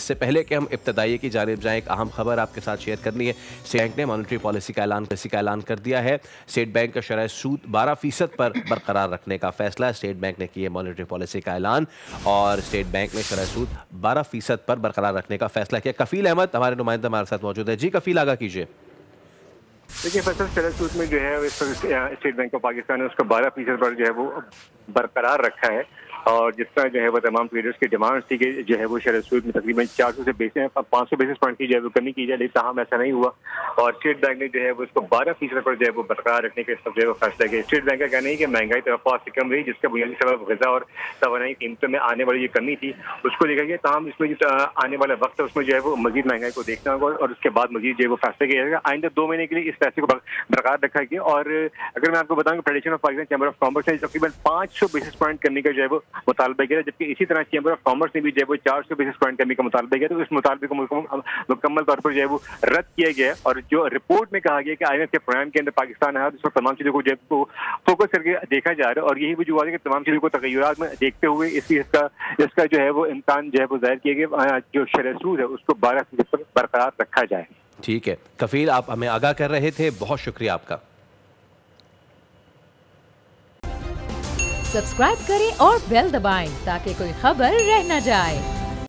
इससे पहले कि हम इब्तदाई की जानिब जाएं, एक अहम खबर आपके साथ शेयर करनी है। स्टेट बैंक ने मॉनेटरी पॉलिसी का ऐलान कर दिया है। स्टेट बैंक का शरह सूद 12% पर बरकरार रखने का फैसला। स्टेट बैंक ने की है मॉनेटरी पॉलिसी का ऐलान और स्टेट बैंक ने शरह सूद 12% पर बरकरार रखने का फैसला किया। कफील अहमद हमारे नुमाइंदा हमारे साथ मौजूद है। जी कफील, आगाह कीजिए। देखिए, फसल शरह सूद में जो है स्टेट बैंक ऑफ पाकिस्तान ने उसका 12% पर जो है वो बरकरार रखा है। और जिस तरह जो है वो तमाम ट्रेडर्स की डिमांड थी कि जो है वो शरह सूद में तकरीबन 400 से 500 बेसिस पॉइंट की जो है वो कमी की जाए, लेकिन हम ऐसा नहीं हुआ और स्टेट बैंक ने जो है वो उसको 12% पर जो है वो बरकरार रखने के सब जो है वो फैसला किया। स्टेट बैंक का कहना है कि महंगाई तो से कम रही, जिसका बुनियादी सबब ग़िज़ा और तवानाई कीमतों में आने वाली ये कमी थी, उसको देखा गया। तमाम इसमें जो आने वाला वक्त है उसमें जो है वो मजीद महंगाई को देखना होगा और उसके बाद मजीद जो है वो फैसला किया जाएगा। आइंदा 2 महीने के लिए इस फैसले को बरकरार रखा गया। और अगर मैं आपको बताऊं कि federation of Pakistan chamber of commerce ने तकरीबन 500 बेसिस पॉइंट कमी का जो है वो मुतालबा किया, जबकि इसी तरह चैम्बर ऑफ कॉमर्स ने भी जो है वो 400 बेसिस पॉइंट कमी का मुतालबा किया। तो इस मुतालबे को मुकम्मल तौर पर जो है वो रद्द किया गया और जो रिपोर्ट में कहा गया कि IMF के प्रोग्राम के अंदर पाकिस्तान है, उस पर तमाम चीज़ों को जो है फोकस करके देखा जा रहा है। और यही वजूहत है कि तमाम चीज़ों को तगय्युरात में देखते हुए इसका जो है वो इम्कान जो है वो जाहिर किया गया जो शरह सूद है उसको 12% पर बरकरार रखा जाए। ठीक है कफील, आप हमें आगाह कर रहे थे, बहुत शुक्रिया आपका। सब्सक्राइब करें और बेल दबाएं ताकि कोई खबर रह न जाए।